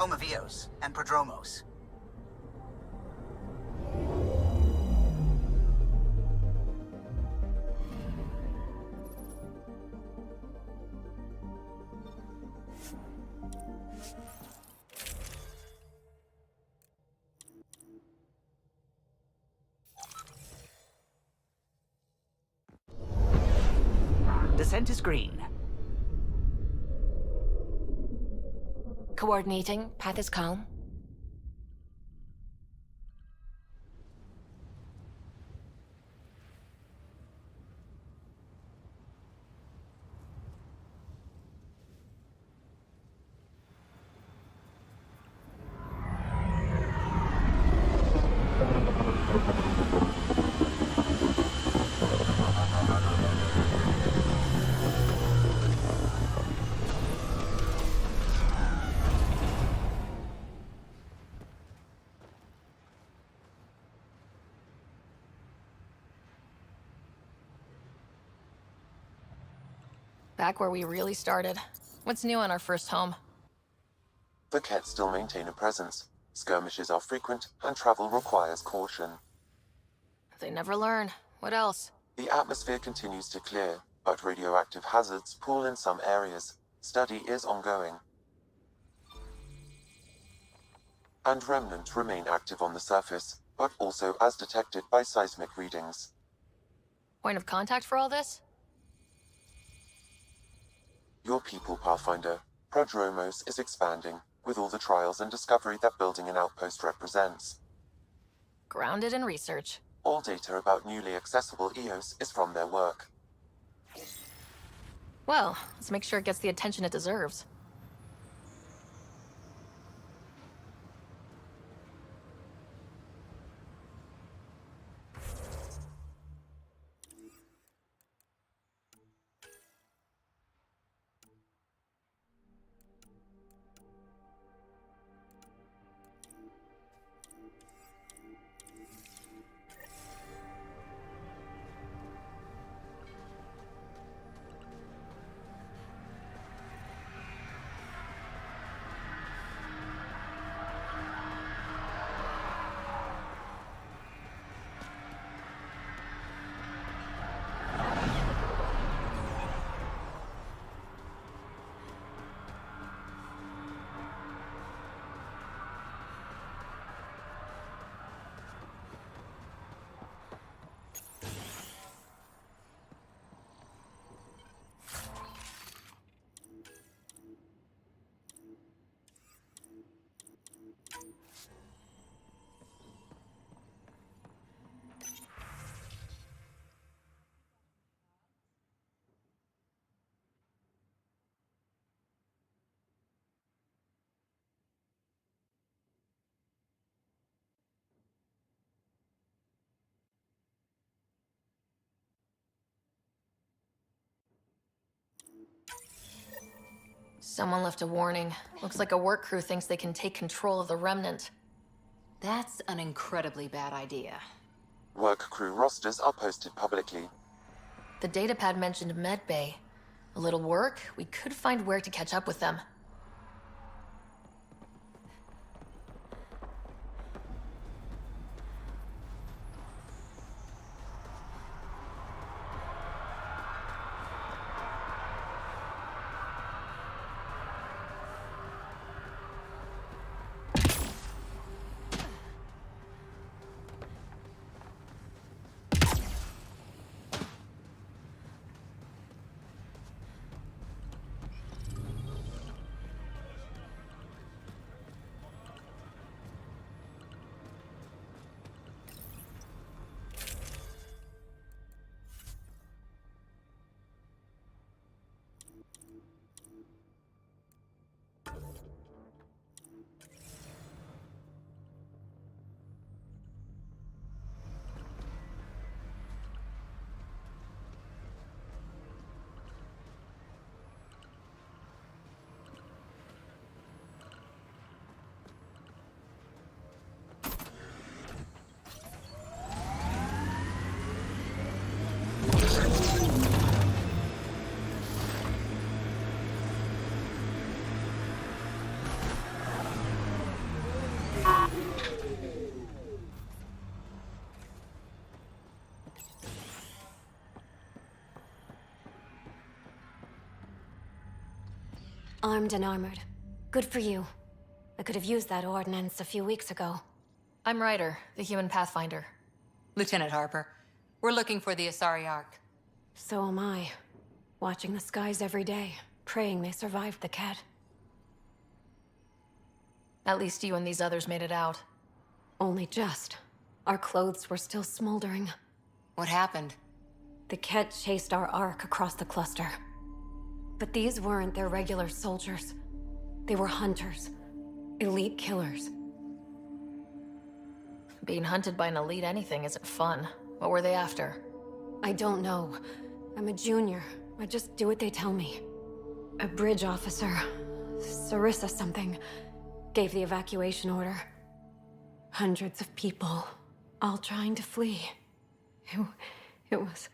home of Eos and Prodromos. Descent is green. Coordinating. Path is calm. Back where we really started. What's new on our first home? The Kett still maintain a presence. Skirmishes are frequent, and travel requires caution. They never learn. What else? The atmosphere continues to clear, but radioactive hazards pool in some areas. Study is ongoing. And remnant remain active on the surface, but also as detected by seismic readings. Point of contact for all this? Your people, Pathfinder. Prodromos is expanding, with all the trials and discovery that building an outpost represents. Grounded in research. All data about newly accessible Eos is from their work. Well, let's make sure it gets the attention it deserves. Someone left a warning. Looks like a work crew thinks they can take control of the remnant. That's an incredibly bad idea. Work crew rosters are posted publicly. The datapad mentioned medbay. A little work, we could find where to catch up with them. Armed and armored. Good for you. I could have used that ordnance a few weeks ago. I'm Ryder, the human pathfinder. Lieutenant Harper, we're looking for the Asari Ark. So am I. Watching the skies every day, praying they survived the cat. At least you and these others made it out. Only just. Our clothes were still smoldering. What happened? The Ket chased our Ark across the cluster. But these weren't their regular soldiers. They were hunters. Elite killers. Being hunted by an elite anything isn't fun. What were they after? I don't know. I'm a junior. I just do what they tell me. A bridge officer, Sarissa something, gave the evacuation order. Hundreds of people, all trying to flee. It was...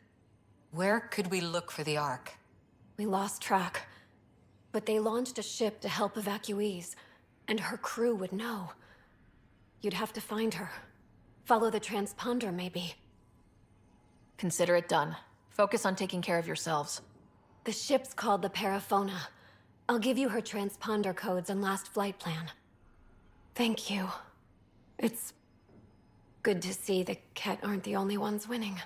Where could we look for the Ark? We lost track. But they launched a ship to help evacuees, and her crew would know. You'd have to find her. Follow the transponder, maybe. Consider it done. Focus on taking care of yourselves. The ship's called the Paraphona. I'll give you her transponder codes and last flight plan. Thank you. It's good to see the Ket aren't the only ones winning.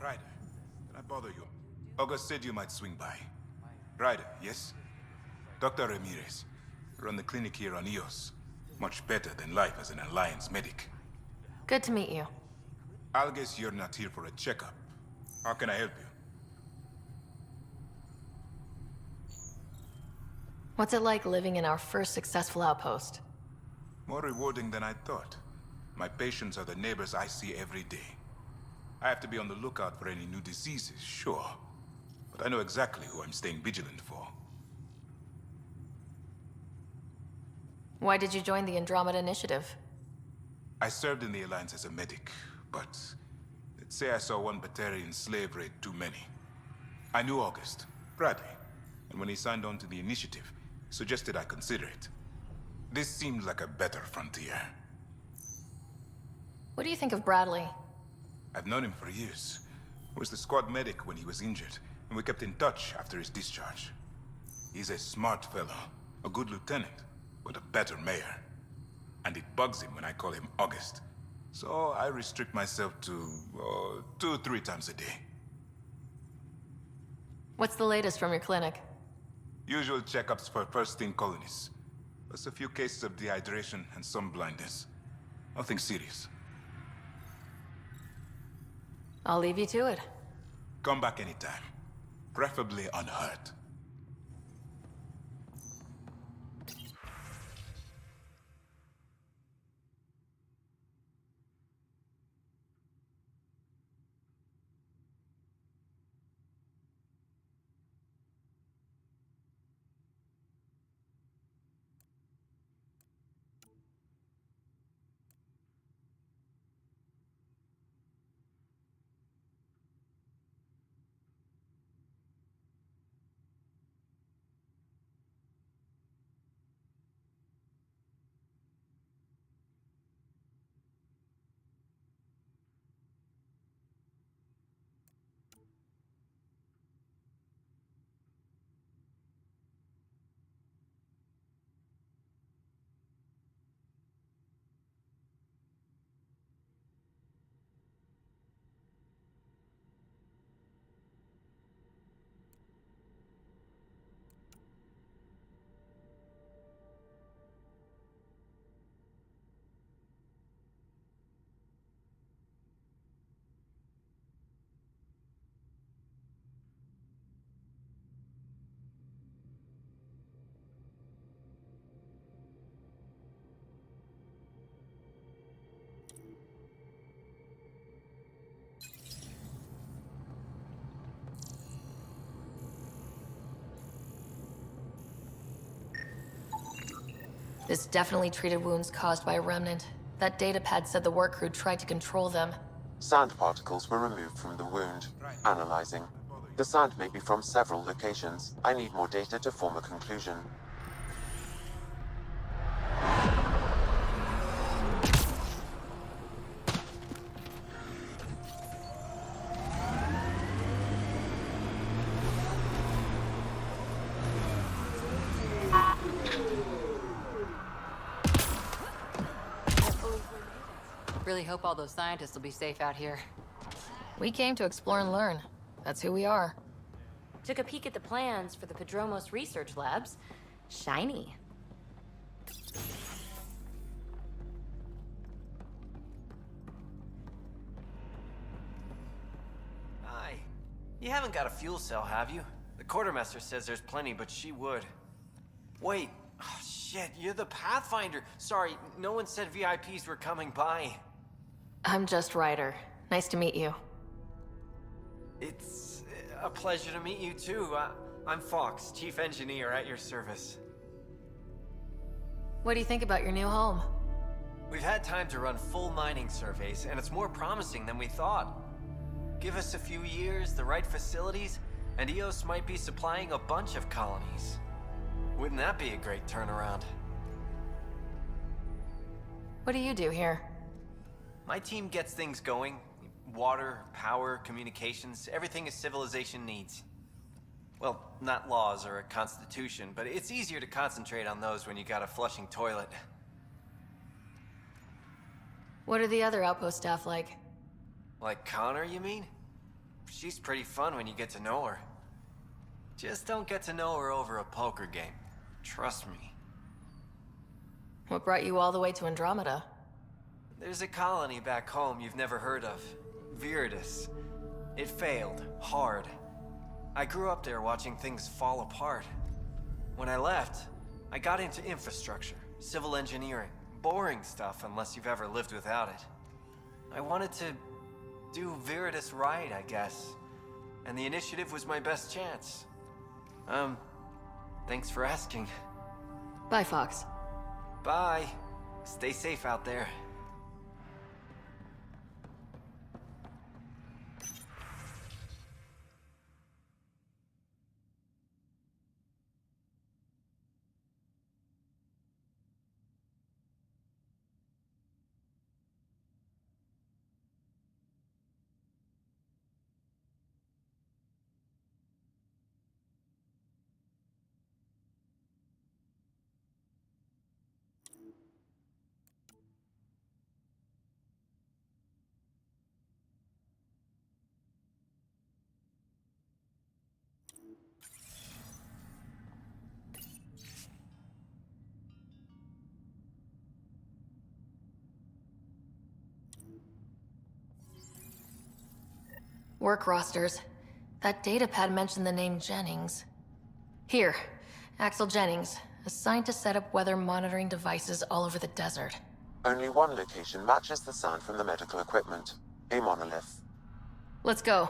Ryder, can I bother you? August said you might swing by. Ryder, yes? Dr. Ramirez. Run the clinic here on Eos. Much better than life as an Alliance medic. Good to meet you. I'll guess you're not here for a checkup. How can I help you? What's it like living in our first successful outpost? More rewarding than I thought. My patients are the neighbors I see every day. I have to be on the lookout for any new diseases, sure. But I know exactly who I'm staying vigilant for. Why did you join the Andromeda Initiative? I served in the Alliance as a medic, but let's say I saw one Batarian slave raid too many. I knew August, Bradley, and when he signed on to the initiative, suggested I consider it. This seemed like a better frontier. What do you think of Bradley? I've known him for years. I was the squad medic when he was injured, and we kept in touch after his discharge. He's a smart fellow, a good lieutenant, but a better mayor. And it bugs him when I call him August. So I restrict myself to 2-3 times a day. What's the latest from your clinic? Usual checkups for first-in colonists. Plus a few cases of dehydration and some blindness. Nothing serious. I'll leave you to it. Come back anytime. Preferably unhurt. This definitely treated wounds caused by a remnant. That datapad said the work crew tried to control them. Sand particles were removed from the wound. Analyzing. The sand may be from several locations. I need more data to form a conclusion. Really hope all those scientists will be safe out here. We came to explore and learn. That's who we are. Took a peek at the plans for the Padromos research labs. Shiny. Hi. You haven't got a fuel cell, have you? The quartermaster says there's plenty, but she would. Wait. Oh, shit, you're the Pathfinder. Sorry, no one said VIPs were coming by. I'm just Ryder. Nice to meet you. It's a pleasure to meet you, too. I'm Fox, Chief Engineer at your service. What do you think about your new home? We've had time to run full mining surveys, and it's more promising than we thought. Give us a few years, the right facilities, and EOS might be supplying a bunch of colonies. Wouldn't that be a great turnaround? What do you do here? My team gets things going. Water, power, communications, everything a civilization needs. Well, not laws or a constitution, but it's easier to concentrate on those when you got a flushing toilet. What are the other outpost staff like? Like Connor, you mean? She's pretty fun when you get to know her. Just don't get to know her over a poker game. Trust me. What brought you all the way to Andromeda? There's a colony back home you've never heard of. Viridis. It failed. Hard. I grew up there watching things fall apart. When I left, I got into infrastructure, civil engineering. Boring stuff unless you've ever lived without it. I wanted to do Viridis right, I guess. And the initiative was my best chance. Thanks for asking. Bye, Fox. Bye. Stay safe out there. Work rosters. That datapad mentioned the name Jennings. Here, Axel Jennings, assigned to set up weather monitoring devices all over the desert. Only one location matches the sound from the medical equipment. A monolith. Let's go.